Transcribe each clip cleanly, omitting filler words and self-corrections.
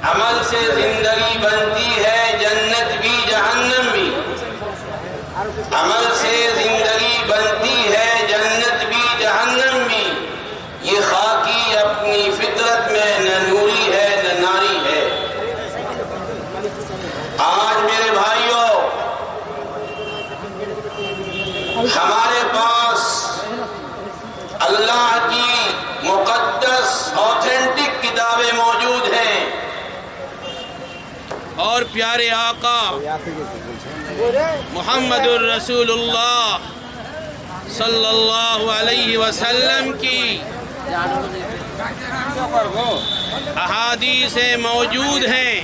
عمل سے زندگی بنتی ہے جنت بھی جہنم بھی، عمل سے زندگی بنتی ہے جنت بھی جہنم بھی، یہ خاکی اپنی فطرت میں نہ نوری ہے نہ ناری ہے۔ آج میرے بھائیوں ہمارے پاس اللہ کی مقدس اوتھینٹک کتابیں موجود ہیں، اور پیارے آقا محمد الرسول اللہ صلی اللہ علیہ وسلم کی احادیث موجود ہیں۔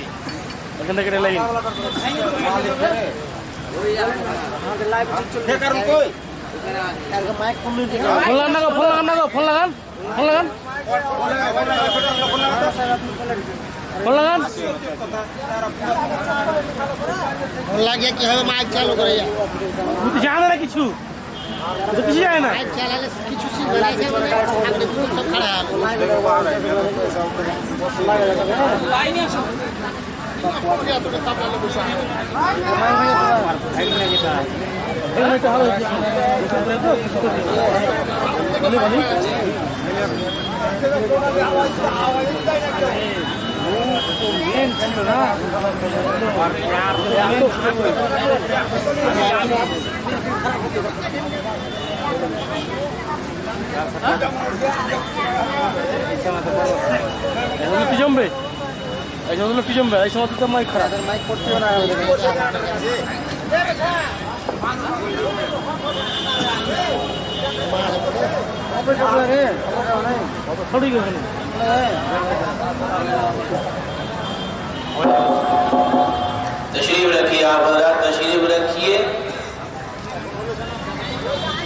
تشریف رکھیے آپ حضرات، تشریف رکھیے۔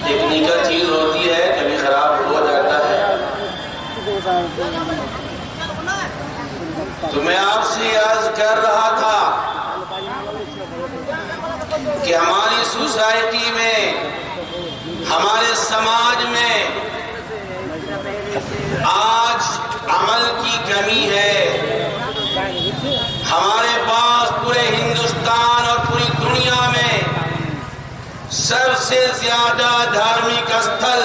ٹیکنیکل چیز ہوتی ہے، کبھی خراب ہو جاتا ہے، تو میں آپ سے عرض کر رہا تھا کہ ہماری سوسائٹی میں، ہمارے سماج میں آج عمل کی کمی ہے۔ ہمارے پاس پورے ہندوستان اور پوری دنیا میں سب سے زیادہ دھارمک استھل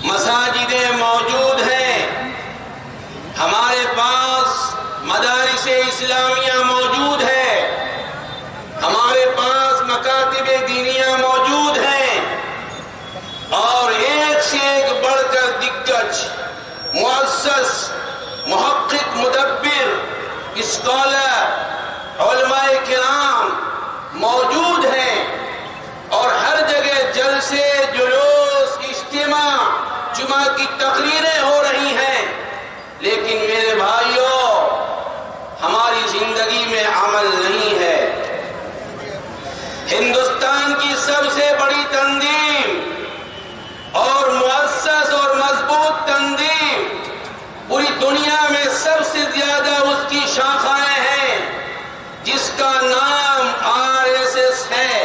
مساجدیں موجود ہیں، ہمارے پاس مدارس اسلامیہ موجود ہے، ہمارے پاس مکاتب دینیہ موجود ہیں، اور ایک سے ایک بڑھ کر دگج مؤسس، محقق، مدبر، اسکالر، علماء کرام موجود ہیں، اور ہر جگہ جلسے، جلوس، اجتماع، جمعہ کی تقریریں ہو رہی ہیں، لیکن میرے بھائیوں ہماری زندگی میں عمل نہیں ہے۔ ہندوستان کی سب سے بڑی تنظیم اور مؤسس اور مضبوط تنظیم، پوری دنیا میں سب سے زیادہ اس کی شاخائیں ہیں، جس کا نام RSS ہے۔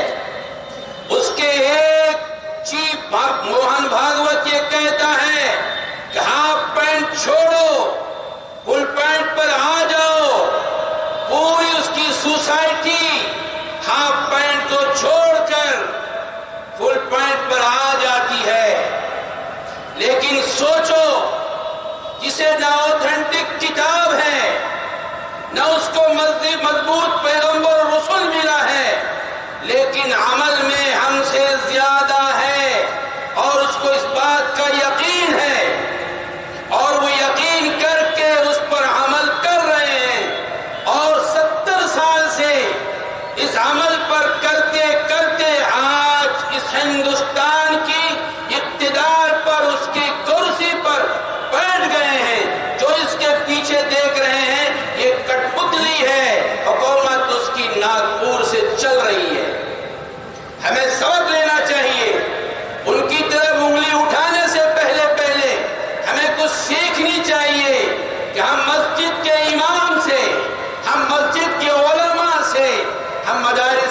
اس کے ایک چیف موہن بھاگوت یہ کہتا ہے کہ ہاف پینٹ چھوڑو، فل پینٹ پر آ جاؤ۔ پوری اس کی سوسائٹی ہاف پینٹ کو چھوڑ کر فل پینٹ پر آ جاتی ہے۔ لیکن سوچو، جسے نہ اوتھینٹک کتاب ہے، نہ اس کو مضبوط پیغمبر اور رسول ملا ہے، لیکن عمل میں ہم سے زیادہ ہے، اور اس کو اس بات کا یقین ہے، اور وہ یقین کر کے اس پر عمل کر رہے ہیں، اور 70 سال سے اس عمل پر کرتے کرتے آج اس ہندوستان کی اقتدار پر، اس کی کرسی پر بیٹھ گئے ہیں۔ جو اس کے پیچھے دیکھ رہے ہیں، یہ کٹ پتلی ہے، حکومت اس کی ناگپور سے چل رہی ہے۔ ہمیں سبق لینا چاہیے، ان کی طرف انگلی اٹھانے سے پہلے ہمیں کچھ سیکھنی چاہیے کہ ہم مسجد کے امام سے، ہم مسجد کے علماء سے، ہم مدارس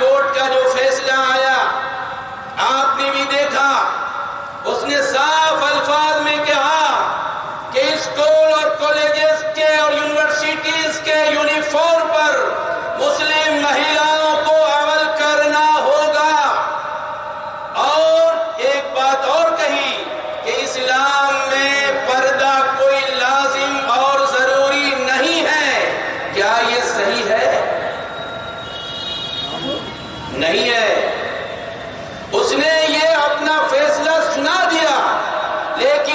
کورٹ کا جو فیصلہ آیا آپ نے بھی دیکھا، اس نے صاف الفاظ میں کہا کہ اسکول اور کالجز کے اور یونیورسٹیز کے یونیفارم پر مسلم مہیلاؤں کو عمل کرنا ہوگا، اور ایک بات اور کہی کہ اسلام میں پردہ کوئی لازم اور ضروری نہیں ہے۔ کیا یہ صحیح ہے؟ نہیں ہے۔ اس نے یہ اپنا فیصلہ سنا دیا، لیکن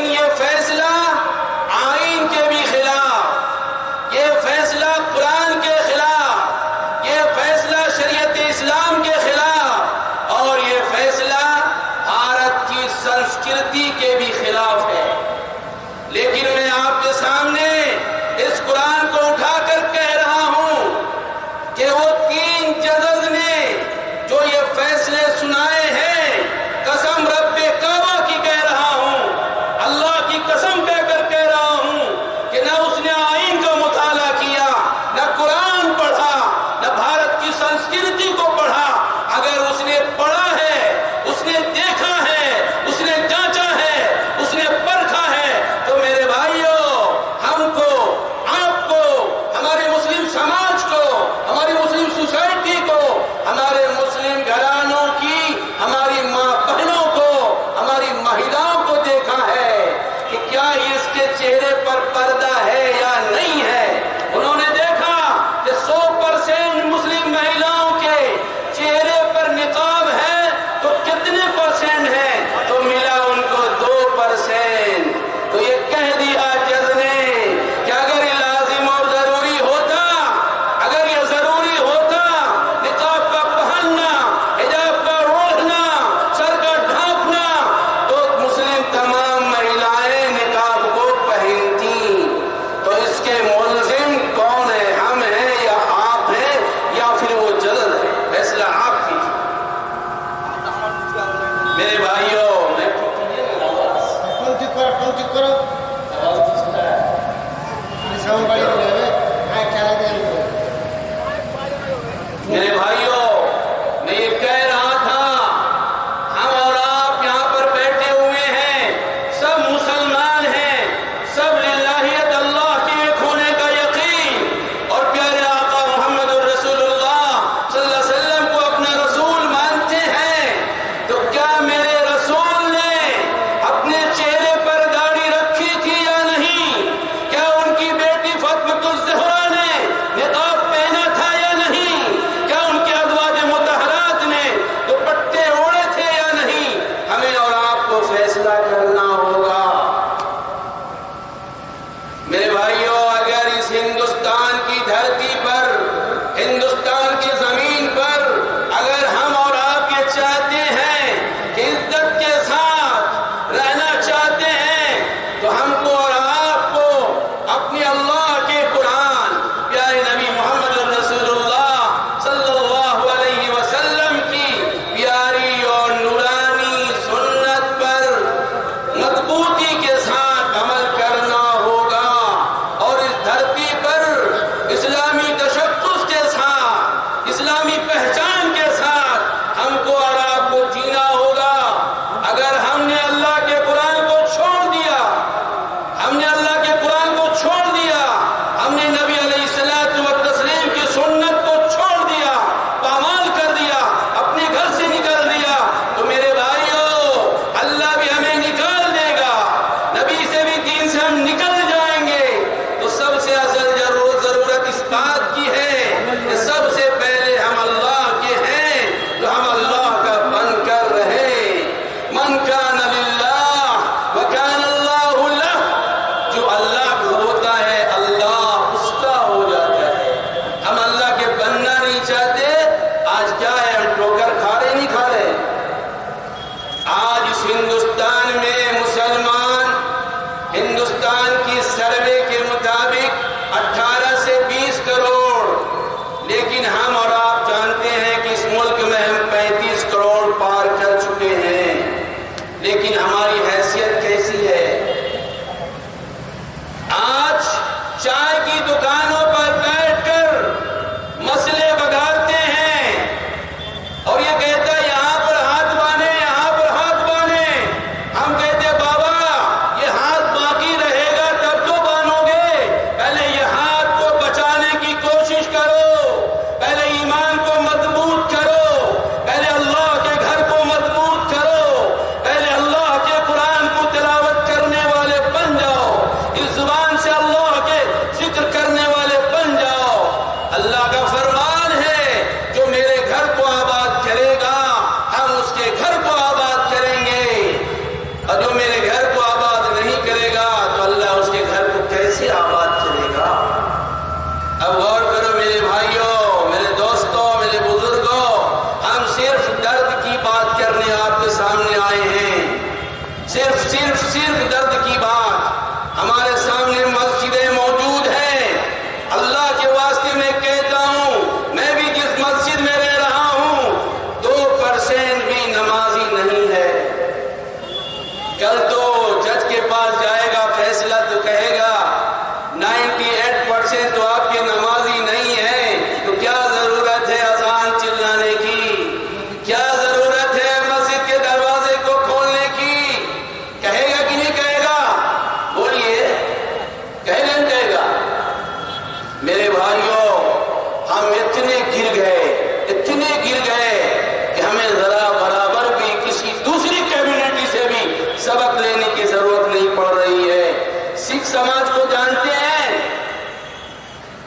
اتنے گر گئے کہ ہمیں ذرا برابر بھی کسی دوسری کمیونٹی سے بھی سبق لینے کی ضرورت نہیں پڑ رہی ہے۔ سکھ سماج کو جانتے ہیں،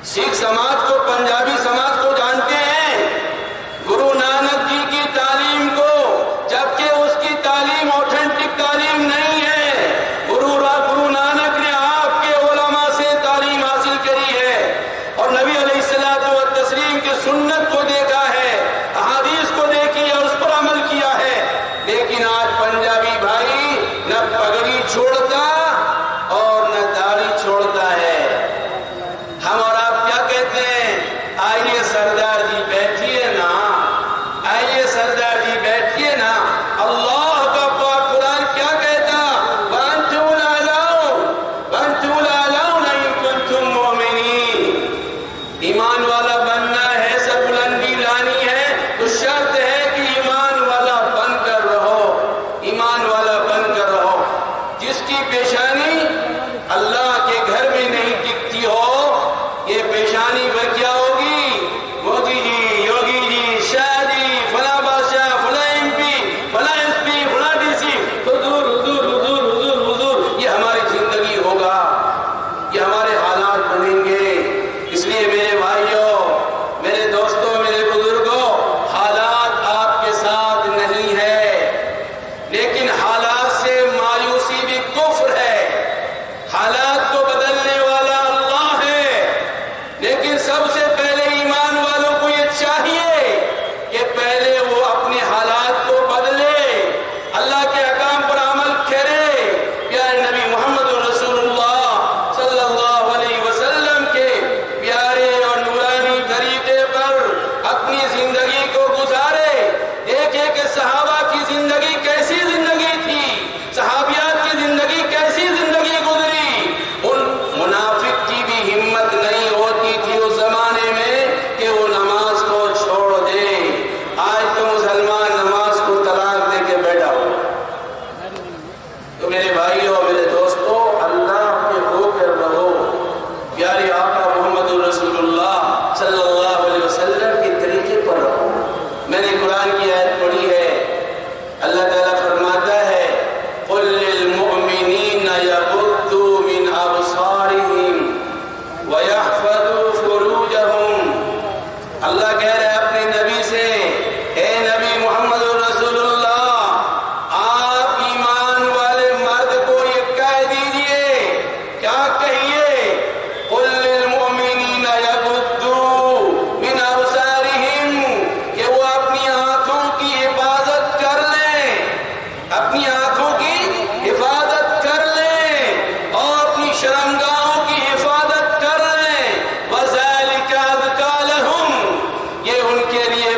سکھ سماج کو، پنجابی سماج کو جانتے ہیں، گرو نانک جی کی تعلیم کو، جبکہ اس کی تعلیم اوتھینٹک تعلیم نہیں ہے۔ گرو نانک نے آپ کے علماء سے تعلیم حاصل کری ہے اور نبی علیہ الصلوۃ والتسلیم کی سنت کو دیکھا ہے، احادیث کو دیکھی ہے، اس پر عمل کیا ہے۔ لیکن آج پنجابی بھائی نہ پگڑی چھوڑتا اور نہ داڑھی چھوڑتا ہے۔ ہم اور آپ کیا کہتے ہیں؟ آئیے سردار جی بیٹھیے نا، آئیے سردار جی بیٹھیے نا۔ اللہ کا پاک قرآن کیا کہتا؟ وَأَنْتُمُ الْأَعْلَوْنَ إِن كُنتُم مُّؤْمِنِينَ۔ ایمان والا بننا ہے، سر بلندی لانی ہے تو شرط ہے کہ ایمان والا بن کر رہو، ایمان والا بن کر رہو۔ جس کی پیشانی اللہ کے گھر میں نہیں ٹکتی ہو، یہ پیشانی پر کیا ہوگی؟ مودی جی، یوگی جی، شاہ جی، فلاں بادشاہ، فلاں ایم پی، فلاں ایس پی، فلاں ڈی سی، حضور حضور حضور حضور حضور، یہ ہماری زندگی ہوگا، یہ ہمارے حالات بنیں گے۔ اس لیے میرے بھائیوں، میرے دوستوں، میرے بزرگوں، حالات آپ کے ساتھ نہیں ہے، لیکن حالات سے مایوسی بھی کفر ہے۔ حالات کو بدلنے والا اللہ ہے، لیکن سب سے پہلے ایمان والوں کو یہ چاہیے کہ پہلے وہ اپنے حالات کو بدلے، اللہ کے احکام پر عمل کرے، پیارے نبی محمد رسول اللہ صلی اللہ علیہ وسلم کے پیارے اور نورانی طریقے پر اپنی زندگی کو گزارے۔ دیکھیں کہ صحابہ کی زندگی کیسی زندگی تھی، صحابیات کی زندگی کیسی زندگی گزری۔ ان منافق کی بھی ہمت نہیں ہوتی تھی اس زمانے میں کہ وہ نماز کو چھوڑ دے۔ آج تو مسلمان نماز کو طلاق دے کے بیٹھا ہو۔ تو میرے بھائیوں، میرے دوستوں، اللہ کے ہو کر رہو، پیارے آقا محمد رسول اللہ صلی اللہ علیہ وسلم کے طریقے پر رہو۔ میں نے قرآن کی آیت پڑھی ہے، اللہ تعالیٰ فرماتا ہے قُلْ لِلْمُؤْمِنِينَ يَغُضُّوا مِنْ أَبْصَارِهِمْ وَيَحْفَظُوا فُرُوجَهُمْ۔ اللہ کہہ رہے ہیں اپنے نبی سے، اے نبی محمد رسول اللہ، آپ ایمان والے مرد کو یہ کہہ دیجئے، کیا کہیے؟ قُلْ لِلْمُؤْمِنِينَ يَغُضُّوا مِنْ أَبْصَارِهِمْ، کہ وہ اپنی آنکھوں کی حفاظت کر لیں، اپنی آنکھوں کی حفاظت کر لیں اور اپنی شرمگاہوں کی حفاظت کر لیں۔ وَذَلِكَ أَزْكَىٰ لَهُمْ، یہ ان کے لیے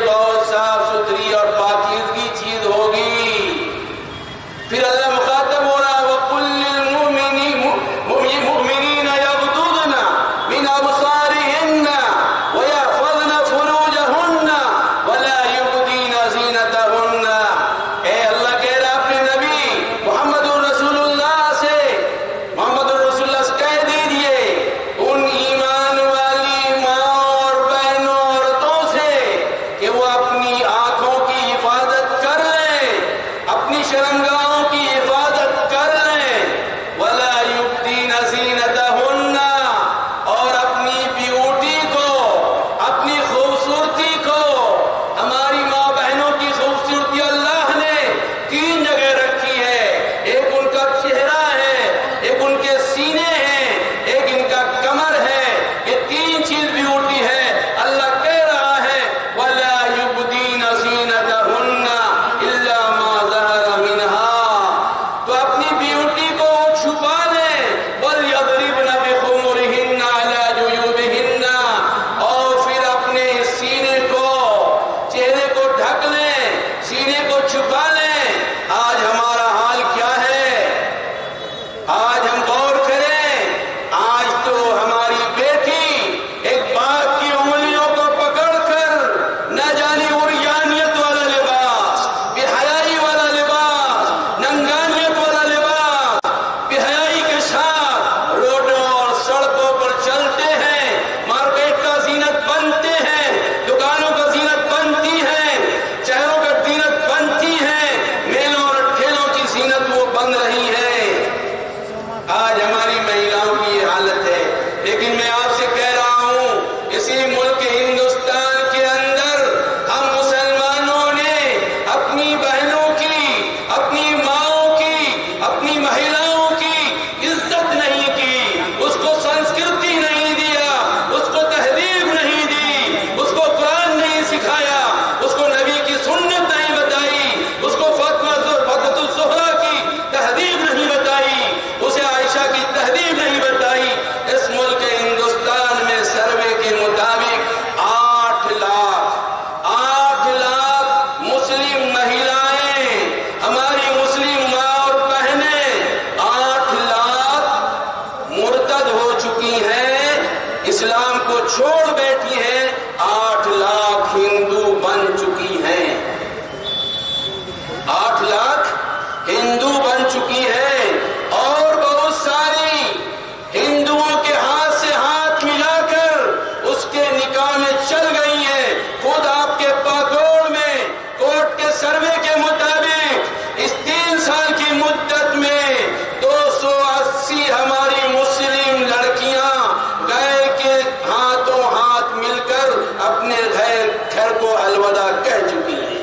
گھر کو الوداع کہہ چکی ہیں۔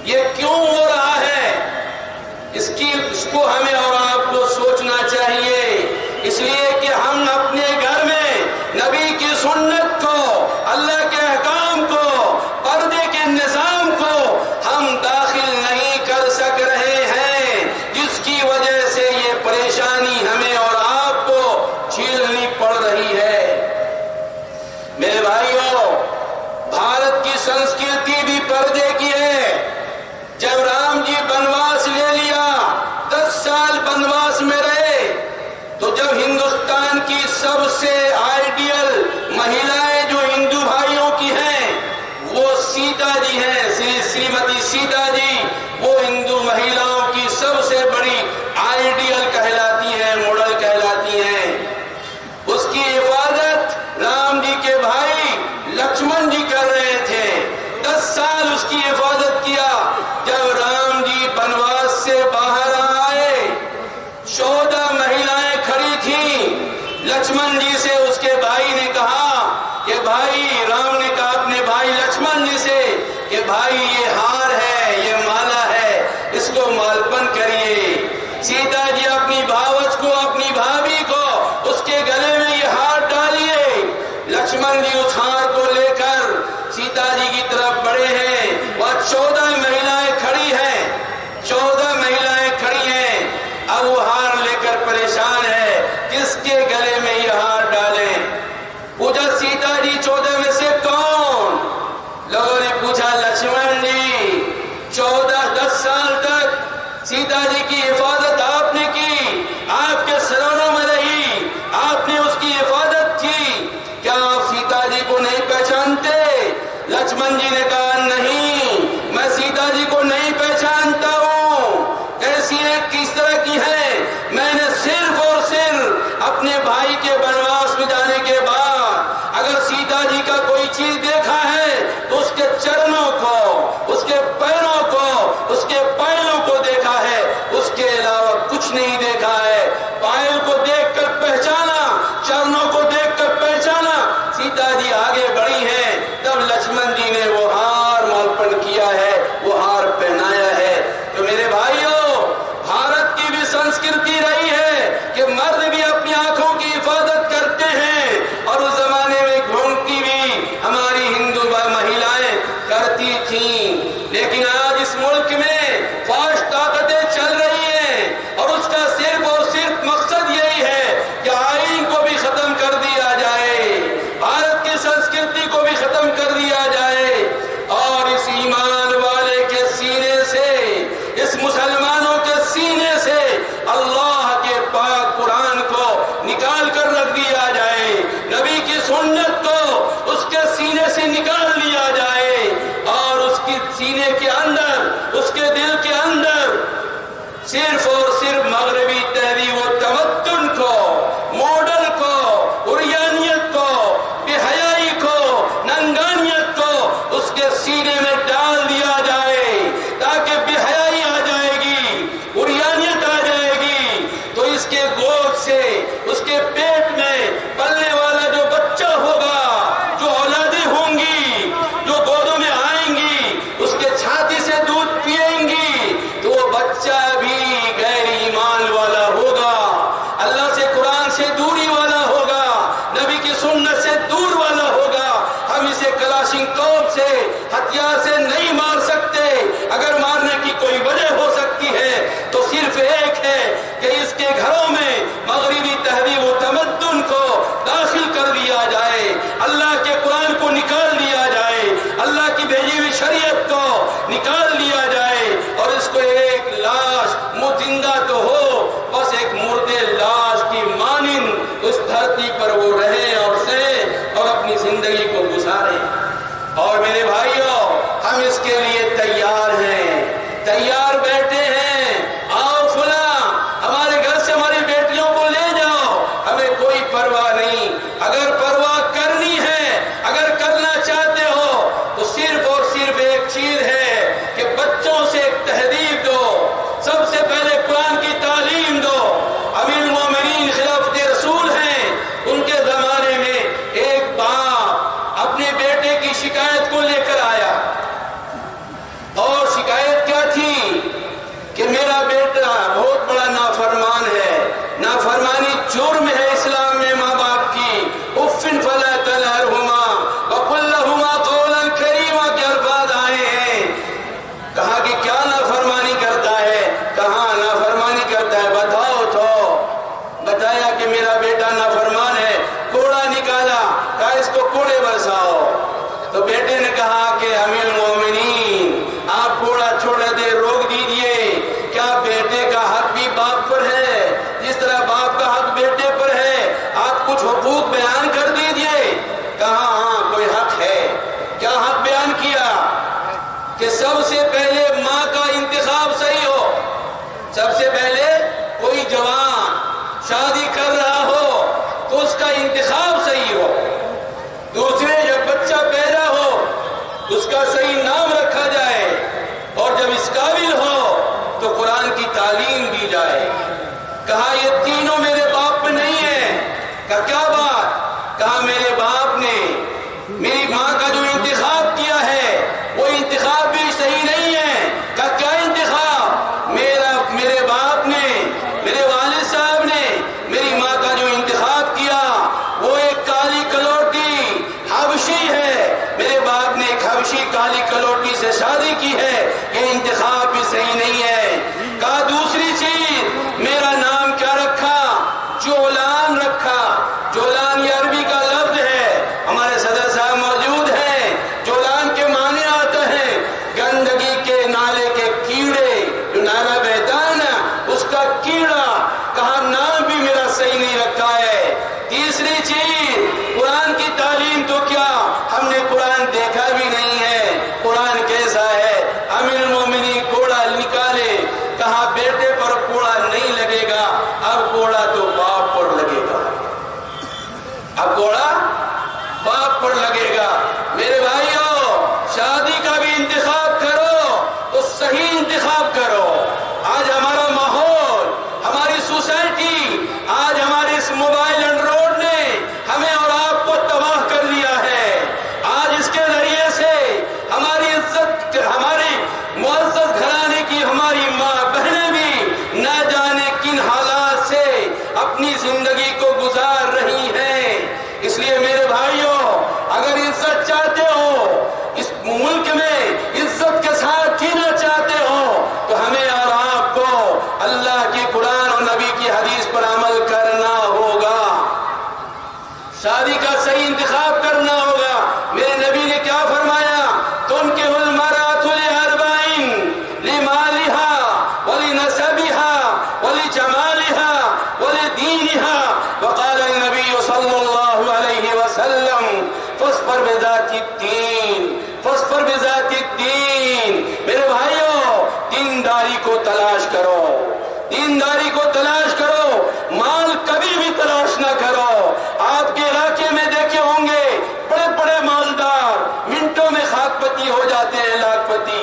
یہ کیوں ہو رہا ہے؟ اس کو ہمیں اور آپ کو سوچنا چاہیے، اس لیے کہ ہم اپنے گھر میں نبی کی سنت کو، اللہ کے احکام کو، پردے کے نظام کو ہم داخل نہیں کر سک رہے ہیں، جس کی وجہ سے یہ پریشانی ہمیں اور آپ کو جھیلنی پڑ رہی ہے۔ میرے بھائیوں، بھارت کی سنسکرتی بھی پردے کی ہے۔ جب رام جی بنواس لے لیا، 10 سال بنواس میں رہے، تو جب ہندوستان کی سب سے آئیڈیل مہیلائیں جو ہندو بھائیوں کی ہیں، وہ سیتا جی ہیں، شریمتی سیتا جی، وہ ہندو مہیلاؤں کی سب سے بڑی آئیڈیل کہلاتی ہیں، ماڈل کہلاتی ہیں۔ اس کی حفاظت رام جی کے بھائی لکشمن جی کر رہے تھے۔ 10 سال اس کی حفاظت کیا۔ جب رام جی بنواس سے باہر آئے، 14 مہیلائیں کھڑی تھیں۔ لکشمن جی سے اس کے بھائی نے کہا کہ بھائی، رام نے کہا اپنے بھائی لکشمن جی سے کہ بھائی یہ ہار ہے، یہ مالا ہے، اس کو مالپن کریے۔ سیتا جی اپنی بھاوج کو، اپنی بھابھی کو اس کے گلے میں یہ ہار ڈالیے۔ لکشمن جی اس ہار کو لے کر سیتا جی کی طرف بڑھے ہیں، وہ 14 مہیلائیں کھڑی ہیں، 14 مہیلائیں کھڑی ہیں۔ اب وہ ہار لے کر پریشان ہے، کس کے گلے میں یہ ہار ڈالیں؟ پوچھا سیتا جی 14 میں سے کون؟ لوگوں نے پوچھا لکشمن جی۔ 10 سال تک سیتا جی کی حفاظت آپ نے کی، آپ کے سرانوں میں رہی، آپ نے اس کی حفاظت کی، کیا آپ سیتا جی کو نہیں پہچانتے؟ لکشمن جی نے کہا نہیں، میں سیتا جی کو نہیں پہچانتا ہوں۔ کیسی ہے، کس طرح کی ہے؟ میں نے صرف اور صرف اپنے بھائی کے بنواس میں جانے کے بعد اگر سیتا جی کا کوئی چیز دیکھا ہے تو اس کے چرنوں کو، اس کے پیروں کو، اس کے پائلوں کو دیکھا ہے، اس کے علاوہ کچھ نہیں دیکھا ہے۔ پائل کو دیکھ کر پہچانا، چرنوں کو دیکھ کر پہچانا، سیتا جی آگے بڑھی ہیں، تب لکشمن جی نے وہ ہار مالپن کیا ہے، وہ ہار پہنایا ہے۔ تو میرے بھائیوں، بھارت کی بھی سنسکرتی رہی ہے کہ مرد بھی اپنی آنکھوں کی حفاظت کرتے ہیں، اور اس زمانے میں گھونگٹی بھی ہماری ہندو مہیلائیں کرتی تھیں۔ لیکن آج اس ملک میں فاسٹ طاقتیں چل رہی ہیں، اور اس کا صرف اور صرف مقصد یہی ہے کہ آئین کو بھی ختم کر دیا جائے، بھارت کی سنسکرتی کو بھی ختم کر دیا جائے، اور اس ایمان والے کے سینے سے، اس مسلمانوں کے سینے سے اللہ کے پاک قرآن کو نکال کر رکھ دیا جائے، نبی کی سنت کو اس کے سینے سے نکال لیا جائے، اور اس کی سینے کے اندر، اس کے دل کے اندر صرف اور صرف مغربی تہذیب و تمدن کو، ماڈل کو، عریانیت کو، بے حیائی کو، ننگانیت کو اس کے سینے میں ڈال دیا جائے، تاکہ بے حیائی آ جائے گی، عریانیت آ جائے گی، تو اس کے گود سے، اس کے پیٹ میں پلنے والا جو بچہ ہوگا، جو اولادیں ہوں گی، جو گودوں میں آئیں گی، اس کے چھاتی سے دودھ پیئیں گی، تو وہ بچہ بھی غیر ایمان والا ہوگا، اللہ سے، قرآن سے دوری والا ہوگا، نبی کی سنت سے دور والا ہوگا۔ ہم اسے کلاشنکوف سے، ہتھیار سے نہیں مار سکتے۔ اگر مارنے کی کوئی وجہ ہو سکتی ہے تو صرف ایک ہے کہ اس کے گھروں میں مغربی تہذیب و تمدن کو داخل کر دیا جائے، اللہ کے قرآن کو نکال دیا جائے، اللہ کی بھیجی ہوئی شریعت کو نکال دیا جائے، اور اس کو ایک لاش، زندہ تو ہو، بس ایک مردے لاش کی مانند اس دھرتی پر وہ رہیں اور سہیں اور اپنی زندگی کو گزاریں۔ اور میرے بھائیوں، ہم اس کے لیے تیار ہیں، تیار بیٹھے ہیں، آؤ فلاں ہمارے گھر سے ہماری بیٹیوں کو لے جاؤ، ہمیں کوئی پرواہ نہیں۔ اگر پرواہ کرنی ہے، اگر کرنا چاہتے ہو، تو صرف اور صرف ایک چیز ہے کہ کیا کہ سب سے پہلے ماں کا انتخاب صحیح ہو. سب سے پہلے کوئی جوان شادی کر رہا ہو تو اس کا انتخاب صحیح ہو. دوسرے جب بچہ پیدا ہو اس کا صحیح نام رکھا جائے اور جب اس قابل ہو تو قرآن کی تعلیم دی جائے. کہا یہ تینوں میرے باپ میں نہیں ہے. کہا کیا بات؟ کہا میرے باپ نے میری ماں کا جو انتخاب کیا ہے وہ انتخاب بھی صحیح نہیں ہے. کہا کیا انتخاب؟ میرے باپ نے، میرے والد صاحب نے میری ماں کا جو انتخاب کیا وہ ایک کالی کلوٹی حبشی ہے. میرے باپ نے ایک حبشی کالی کلوٹی سے شادی کی ہے. یہ انتخاب بھی صحیح نہیں ہے. کہا دوسری چیز میرا نام کیا رکھا؟ جولان رکھا. جولان یہ عربی کا لفظ ہے. ہمارے صدر صاحب موجود ہیں. جولان کے معنی آتا ہے گندگی کے نالے کے کیڑے. جو نالا بہتا ہے نا اس کا کیڑا. کہا نام بھی میرا صحیح نہیں رکھا ہے. تیسری چیز قرآن کی تعلیم تو کیا ہم نے قرآن دیکھا بھی نہیں ہے. قرآن کیسا ہے؟ امیر المومنین کوڑا نکالے. کہا بیٹے پر کوڑا نہیں لگے گا، اب کوڑا تو باپ پر لگے گا. اب کوڑا باپ پر لگے گا. میرے بھائیوں شادی کا بھی انتخاب کرو تو صحیح انتخاب کرو. آج ہمارا ماحول، ہماری سوسائٹی، آج ہمارے اس موبائل اینڈ روڈ نے ہمیں اور آپ کو تباہ کر دیا ہے. آج اس کے ذریعے سے ہماری عزت، ہماری معزز گھرانے کی ہماری ماں بہنیں بھی نہ جانے کن حالات سے اپنی زندگی کو گزار رہی ہیں. اس لیے میرے بھائیوں اگر عزت چاہتے ہو، اس ملک میں عزت کے ساتھ جینا چاہتے ہو تو ہمیں اور آپ کو اللہ کی قرآن اور نبی کی حدیث پر عمل کرنا ہوگا. شادی کا صحیح انتخاب کرنا ہوگا. میرے نبی نے کیا فرمایا؟ تنکح المرأة لأربع لمالها ولنسبها ولجمالها ولدينها. وقال النبي صلى الله عليه وسلم فاصبر بذات الدين، فاصبر بذات الدين. میرے بھائیوں دینداری کو تلاش کرو، دینداری کو تلاش کرو. مال کبھی بھی تلاش نہ کرو. آپ کے علاقے میں دیکھے ہوں گے بڑے بڑے مالدار منٹوں میں خاک پتی ہو جاتے ہیں، لاکھ پتی.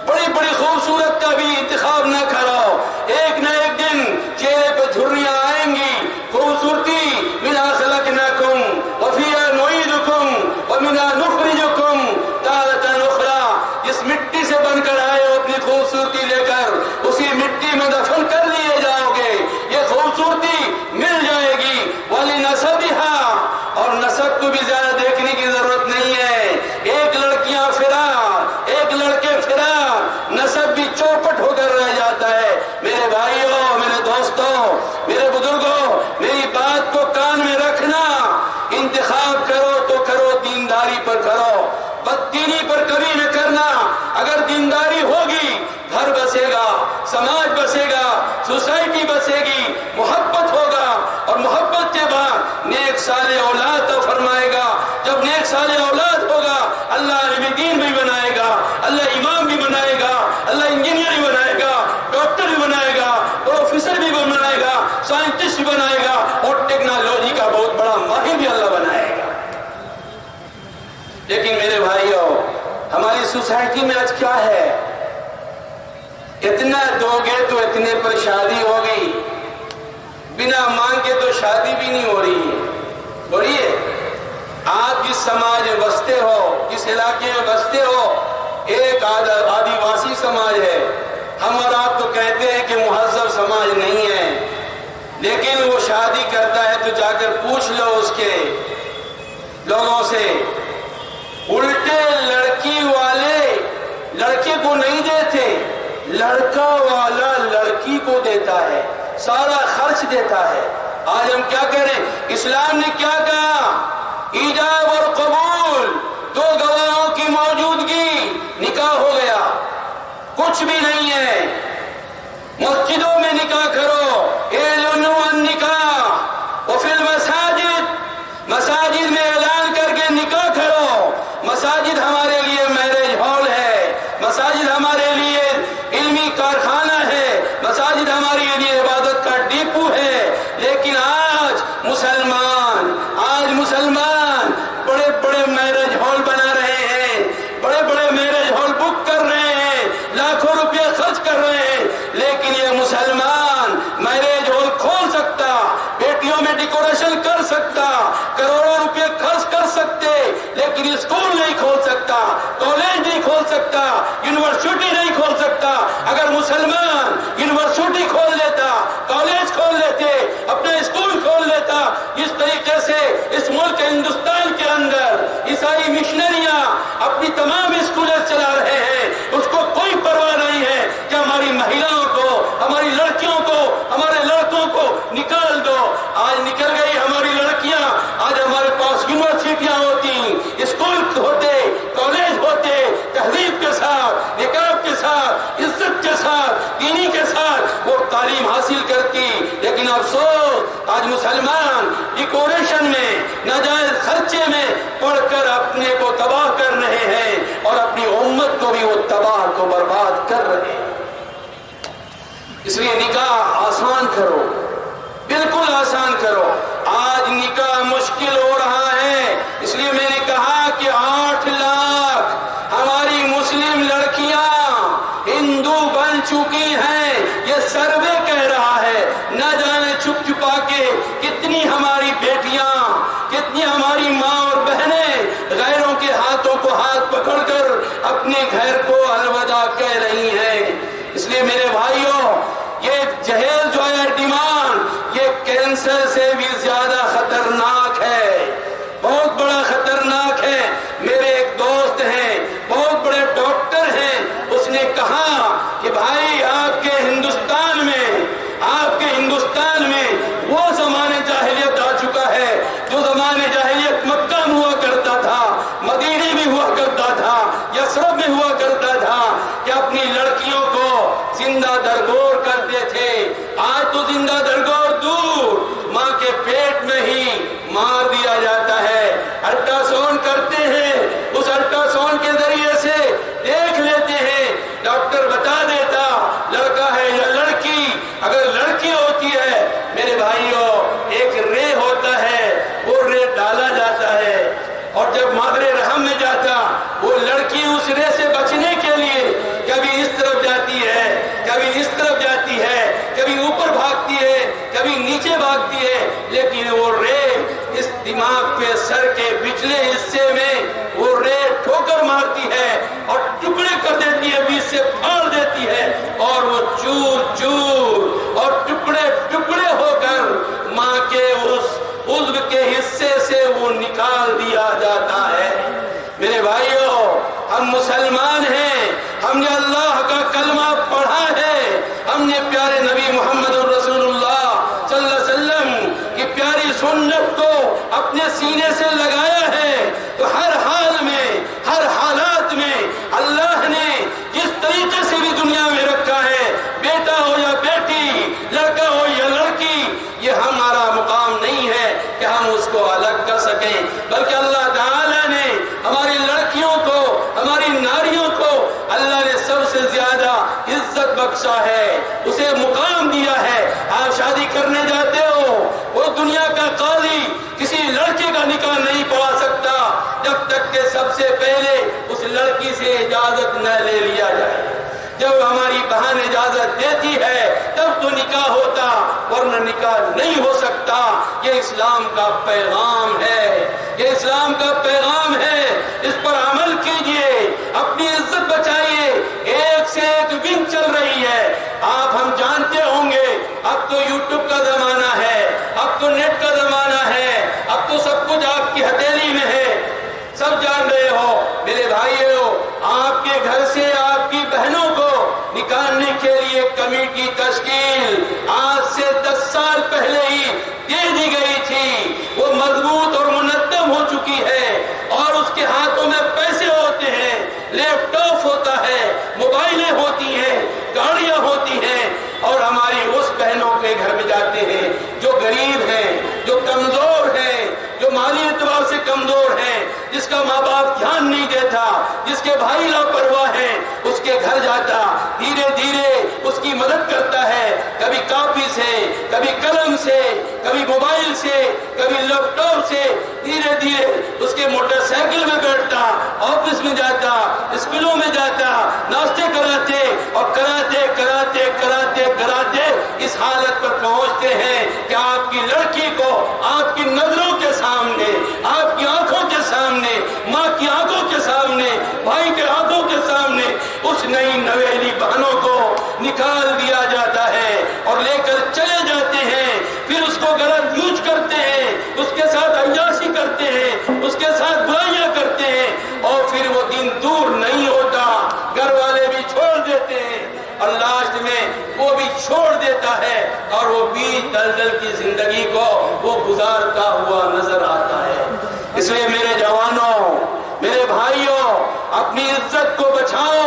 بڑی بڑی خوبصورت کا بھی انتخاب نہ کرو. ایک نہ ایک دن چہرے پہ جھریاں آئیں گی. خوبصورتی منھا خلقناکم وفیہا نعیدکم ومنھا نخرجکم تارۃ اخری. جس مٹی سے بن کر آئے ہو اپنی خوبصورتی لے کر اسی مٹی میں دفن کر لیے جاؤ گے. یہ خوبصورتی مل جائے گی. وَلِنَسَبِهَا، اور نسب کو بھی زیادہ دیکھنے کی ضرورت نہیں ہے. ایک لڑکیاں فرار، ایک لڑکے فرار، نسب بھی چوپٹ ہو کر رہ جاتا ہے. میرے بھائیوں، میرے دوستوں، میرے بزرگوں، میری بات کو کان میں رکھنا. انتخاب کرو تو کرو دینداری پر کرو، بددینی پر کبھی نہ کرنا. اگر دینداری ہوگی گھر بسے گا، سماج بسے گا، سوسائٹی بسے گی، محبت ہوگا اور محبت کے بعد نیک صالح اولاد تو فرمائے گا. جب نیک صالح اولاد ہوگا اللہ عالم دین بھی بنائے گا، اللہ امام بھی بنائے گا، اللہ انجینئر بھی بنائے گا، ڈاکٹر بھی بنائے گا، پروفیسر بھی بنائے گا، سائنٹسٹ بھی بنائے گا اور ٹیکنالوجی کا بہت بڑا ماہر بھی اللہ بنائے گا. لیکن میرے بھائیوں ہماری سوسائٹی میں آج کیا ہے؟ اتنا دو گے تو اتنے پر شادی ہوگی، بنا مانگ کے تو شادی بھی نہیں ہو رہی ہے. ہو رہی ہے؟ آپ جس سماج میں بستے ہو، جس علاقے میں بستے ہو، ایک آدیواسی سماج ہے. ہم اور آپ تو کہتے ہیں کہ مہذب سماج نہیں ہے، لیکن وہ شادی کرتا ہے تو جا کر پوچھ لو اس کے لوگوں سے. الٹے لڑکی والے لڑکے کو نہیں دیتے، لڑکا والا لڑکی کو دیتا ہے، سارا خرچ دیتا ہے. آج ہم کیا کریں؟ اسلام نے کیا کہا؟ ایجاب اور قبول، دو گواہوں کی موجودگی، نکاح ہو گیا. کچھ بھی نہیں ہے. مسجدوں میں نکاح کرو، اعلنوا النکاح، وفی المساجد، مساجد میں اعلان کر کے نکاح کرو. مساجد ہمارے لیے لیکن اسکول نہیں کھول سکتا، کالج نہیں کھول سکتا، یونیورسٹی نہیں کھول سکتا۔ اگر مسلمان یونیورسٹی کھول لیتا، کالج کھول لیتے، اپنا اسکول کھول لیتا، اس طریقے سے اس ملک ہندوستان کے اندر عیسائی مشنریاں اپنی تمام اسکولیں چلا رہے ہیں، اس کو کوئی پرواہ نہیں ہے کہ ہماری مہیلاؤں کو، ہماری لڑکیوں کو، ہمارے لڑکوں کو نکال دو۔ آج نکل گئی ہماری لڑکیاں، آج ہمارے پاس یونیورسٹیاں ہوتی، اسکول ہوتے، کالج ہوتے، تہذیب کے ساتھ، نکاب کے ساتھ، عزت کے ساتھ، دینی کے ساتھ وہ تعلیم حاصل کرتی۔ لیکن افسوس آج مسلمان ڈیکوریشن میں، ناجائز خرچے میں پڑھ کر اپنے کو تباہ کر رہے ہیں اور اپنی امت کو بھی وہ تباہ کو برباد کر رہے ہیں۔ اس لیے نکاح آسان کرو، بالکل آسان کرو۔ آج نکاح مشکل ہو رہا ہے، اس لیے میں نے کہا کہ 8 لاکھ ہماری مسلم لڑکیاں ہندو بن چکی ہیں، یہ سروے کہہ رہا ہے۔ نہ جانے چھپ چھپا کے کتنی ہماری بیٹیاں، کتنی ہماری ماں اور بہنیں غیروں کے ہاتھوں کو ہاتھ پکڑ کر اپنے گھر کو الوداع کہہ رہی ہیں۔ اس لیے میرے بھائیوں، یہ جہیز جو ہے ڈیمانڈ، یہ کینسر سے بھی زیادہ خطرناک ہے، بہت بڑا خطرناک ہے۔ میرے ایک دوست ہیں، بہت بڑے ڈاکٹر ہیں، اس نے کہا کہ بھائی آپ کے ہندوستان میں وہ زمانے جاہلیت آ چکا ہے جو زمانے جاہلیت مکہ میں ہوا کرتا تھا، مدینے میں ہوا کرتا تھا، یثرب میں ہوا کرتا تھا، کہ اپنی لڑکیوں کو زندہ درگور کرتے تھے۔ آج تو زندہ درگور دور، ماں کے پیٹ میں ہی مار دیا جاتا ہے۔ الٹرا ساؤنڈ کرتے ہیں، اس الٹرا ساؤنڈ کے ذریعے سے دیکھ لیتے ہیں، ڈاکٹر بتا دیتا لڑکا ہے یا لڑکی۔ اگر لڑکی ہوتی ہے میرے بھائیوں، ایک رے ہوتا ہے، وہ رے ڈالا جاتا ہے، اور جب مادر رحم میں جاتا، وہ لڑکی اس رے سے بچنے کے لیے کبھی اس طرف جاتی ہے، کبھی اس طرف جاتی ہے، کبھی اوپر بھاگتی ہے، کبھی نیچے بھاگتی ہے، لیکن وہ رے اس دماغ کے سر کے پچھلے حصے میں وہ رے ٹھوکر مارتی ہے اور ٹکڑے کر دیتی ہے، بیچ سے پھاڑ دیتی ہے، اور وہ چور چور اور ٹکڑے ٹکڑے ہو کر ماں کے اس عضو کے حصے سے وہ نکال دیا جاتا ہے۔ میرے بھائیوں، ہم مسلمان ہیں، ہم نے اللہ کا کلمہ پڑھا ہے، ہم نے پیارے نبی محمد رسول اللہ صلی اللہ علیہ وسلم کی پیاری سنت کو اپنے سینے سے لگایا ہے، تو ہر حال میں، ہر حالات میں اللہ نے جس طریقے سے بھی دنیا میں رکھا ہے، بیٹا ہو یا بیٹی، لڑکا ہو یا لڑکی، یہ ہمارا مقام نہیں ہے کہ ہم اس کو الگ کر سکیں، بلکہ اللہ تعالیٰ نے ہماری لڑکیوں کو، ہماری ناریوں کو اللہ نے سب سے زیادہ عزت بخشا ہے، اسے مقام دیا ہے۔ آپ شادی کرنے جاتے ہو، وہ دنیا کا قاضی کسی لڑکے کا نکاح نہیں پڑھا سکتا جب تک کہ سب سے پہلے اس لڑکی سے اجازت نہ لے لیا جائے۔ جب ہماری بہن اجازت دیتی ہے تب تو نکاح ہوتا، ورنہ نکاح نہیں ہو سکتا۔ یہ اسلام کا پیغام ہے، یہ اسلام کا پیغام ہے، اس پر عمل کیجئے، اپنی عزت بچائیے۔ ایک سے ایک ونگ چل رہی ہے، ہم جانتے ہوں گے، اب تو یوٹیوب کا زمانہ ہے، اب تو نیٹ کا زمانہ ہے، اب تو سب کچھ آپ کی ہتھیلی میں ہے، سب جان رہے ہو۔ میرے بھائیوں، آپ کے گھر سے آپ کی بہنوں کو نکالنے کے لیے کمیٹی تشکیل آج سے 10 سال پہلے ہی دے دی گئی تھی، وہ مضبوط اور منظم ہو چکی ہے، اور اس کے ہاتھوں میں پیسے ہوتے ہیں، لیپ ٹاپ ہوتا ہے، موبائلیں ہوتی ہیں، گاڑیاں ہوتی ہیں، اور ہماری اس بہنوں کے گھر میں جاتے ہیں جو غریب ہیں، جو کمزور ہیں، جو مالی اعتبار سے کمزور ہیں، جس کا ماں باپ دھیان نہیں دیتا، جس کے بھائی لاپرواہ ہیں، اس کے گھر جاتا، دھیرے دھیرے اس کی مدد کرتا ہے، کبھی کاپی سے، کبھی قلم سے، کبھی موبائل سے، کبھی لیپ ٹاپ سے، دھیرے دھیرے اس کے موٹر سائیکل میں بیٹھتا، آفس میں جاتا، اسکولوں میں جاتا، ناشتے کراتے، اور کراتے کراتے کراتے کراتے اس حالت پر پہنچتے ہیں کہ آپ کی لڑکی کو آپ کی نظروں کے سامنے، آپ کی آنکھوں کے سامنے ماں نئی نویلی بہنوں کو نکال دیا جاتا ہے اور لے کر چلے جاتے ہیں، پھر اس کو غلط یوز کرتے ہیں، اس کے ساتھ عیاشی کرتے ہیں، اس کے ساتھ برائیاں کرتے ہیں، اور پھر وہ دن دور نہیں ہوتا، گھر والے بھی چھوڑ دیتے ہیں اور لاسٹ میں وہ بھی چھوڑ دیتا ہے اور وہ بیچ دلدل کی زندگی کو وہ گزارتا ہوا نظر آتا ہے۔ اس لیے میرے جوانوں، میرے بھائیوں، اپنی عزت کو بچاؤ،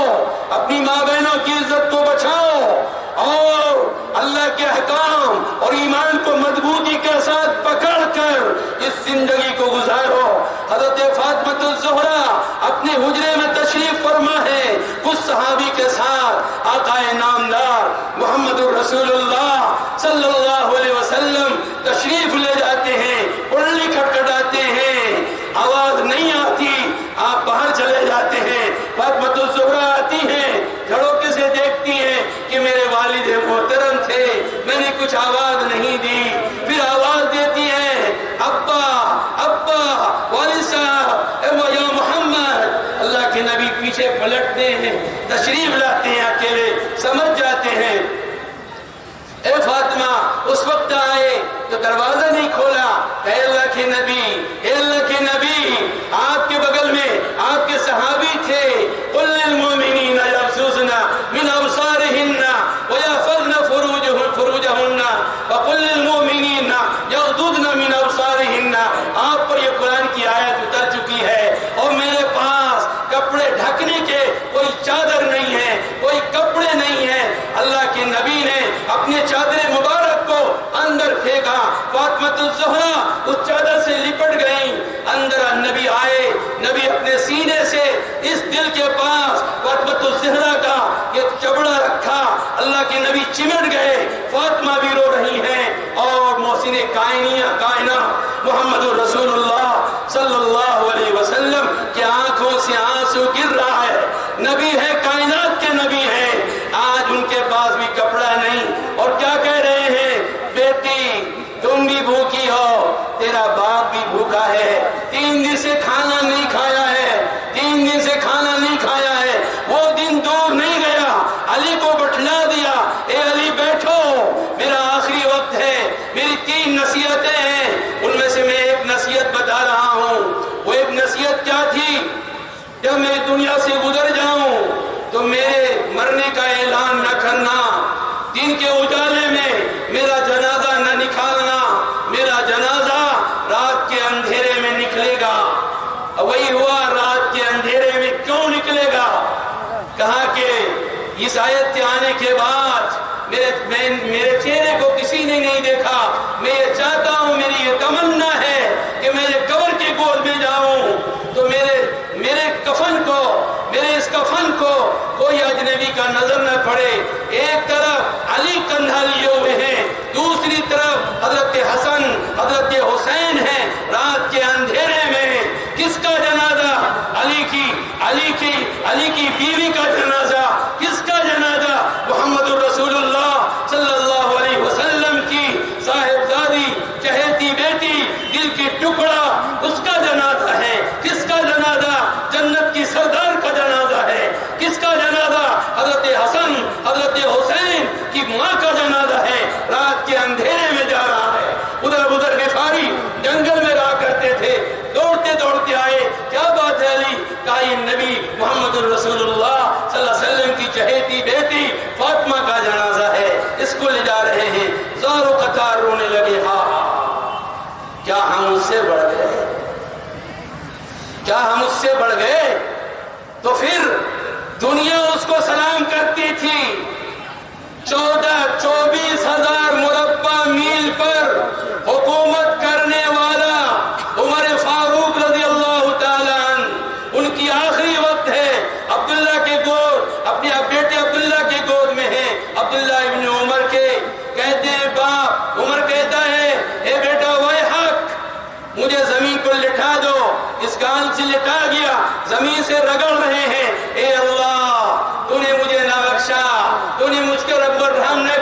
اپنی ماں بہنوں کی عزت کو بچاؤ اور اللہ کے احکام اور ایمان کو مضبوطی کے ساتھ پکڑ کر اس زندگی کو گزارو۔ حضرت فاطمہ الزہرا اپنے حجرے میں تشریف فرما ہے، کچھ صحابی کے ساتھ آقا نامدار محمد رسول اللہ صلی اللہ علیہ وسلم تشریف لے جاتے ہیں، پڑلی کھٹکھٹاتے ہیں، آواز نہیں آتی، آپ باہر چلے جاتے ہیں، فاطمہ الزہرا آتی ہیں، جھڑوکے سے دیکھتی ہیں کہ میرے والد محترم تھے، میں نے کچھ آواز نہیں دی، پھر آواز دیتی ہیں، ابا ابا والد صاحب یا محمد۔ اللہ کے نبی پیچھے پلٹتے ہیں، تشریف لاتے ہیں، اکیلے سمجھ جاتے ہیں۔ اے فاطمہ اس وقت آئے تو دروازہ نہیں کھولا، اے اللہ کے نبی، اے اللہ کے نبی، آپ کے بغل میں آپ کے صحابی تھے، قل للمؤمنین یغضضن من ابصارہن ویحفظن فروجہن وقل للمؤمنین یغضضن من ابصارہن۔ آپ پر یہ قرآن کی آیت اتر چکی ہے اور میرے پاس کپڑے ڈھکنے کے کوئی چادر نہیں ہے، کوئی کپڑے نہیں ہیں۔ اللہ کے نبی نے اپنے چادر مبارک کو اندر پھینکا، فاطمہ الزہرا اس چادر سے لپٹ گئیں، اندر نبی آئے، نبی اپنے سینے سے اس دل کے پاس فاطمہ الزہرا کا یہ چبڑا رکھا، اللہ کے نبی چمٹ گئے، فاطمہ بھی رو رہی ہیں اور محسن کائنات محمد رسول اللہ صلی اللہ علیہ وسلم کی آنکھوں سے آنسو گر رہا ہے۔ نبی ہے، کائنات کے نبی ہیں، آج ان کے پاس بھی کپڑا نہیں اور کیا کہہ رہے ہیں، بیٹی تم بھی بھوکی ہو، تیرا باپ بھی بھوکا ہے، 3 دن سے کھانا نہیں کھایا ہے، 3 دن سے کھانا نہیں کھایا ہے۔ وہ دن دور نہیں گیا، علی کو بٹھلا دیا، اے علی بیٹھو، میرا آخری وقت ہے، میری 3 نصیحتیں ہیں، ان میں سے میں ایک نصیحت بتا رہا ہوں۔ وہ ایک نصیحت کیا تھی، جب میں دنیا سے گزر جاؤں تو میرے مرنے کا اعلان نہ کرنا، دن کے اجالے میں میرا جنازہ نہ نکالنا، میرا جنازہ رات کے اندھیرے میں نکلے گا۔ وہی ہوا، رات کے اندھیرے میں کیوں نکلے گا؟ کہا کہ اس آیت کے آنے کے بعد میرے چہرے کو کسی نے نہیں دیکھا، میں یہ چاہتا ہوں، میری یہ تمنا ہے کہ میں قبر کے گود میں جاؤں تو میرے اس کفن کو کوئی اجنبی کا نظر نہ پڑے۔ ایک طرف علی کندھا لیے ہوئے ہیں، دوسری طرف حضرت حسن حضرت حسین ہیں، رات کے اندھیرے میں کس کا جنازہ؟ علی کی بیوی کا جنازہ، کس کا جنازہ؟ محمد رسول اللہ صلی اللہ علیہ وسلم کی صاحبزادی چہیتی بیٹی، دل کی ٹکڑا، اس کا جنازہ ہے۔ کس کا جنازہ؟ جنت کی سردار کا جنازہ ہے۔ کس کا جنازہ؟ حضرت حسن حضرت حسین کی ماں کا جنازہ ہے، رات کے اندھیرے میں جا رہا ہے۔ ادھر غفاری جنگل میں رہا کرتے تھے، دوڑتے دوڑتے آئے، کیا بات ہے علی؟ کہا یہ نبی محمد رسول اللہ صلی اللہ علیہ وسلم کی چہیتی بیٹی فاطمہ کا جنازہ ہے، اس کو لے جا رہے ہیں۔ زار و قطار رونے لگے، ہاں کیا ہم اس سے بڑھ گئے؟ کیا ہم اس سے بڑھ گئے؟ تو پھر دنیا اس کو سلام کرتی تھی، 14-24 ہزار مربع میل پر حکومت کرنے والا عمر فاروق رضی اللہ تعالیٰ عنہ، ان کی آخری وقت ہے، عبداللہ کے گود، اپنے بیٹے عبداللہ کے گود میں ہیں، عبداللہ ابن عمر کے، کہتے ہیں باپ، عمر کہتا ہے اے بیٹا ویحک، مجھے زمین پر لٹا دو، اس گال سے لٹا گیا، زمین سے رگڑ رہے ہیں، اے اللہ تو نے مجھے نہ بخشا، تو نے مجھ کو رب الرحم نہ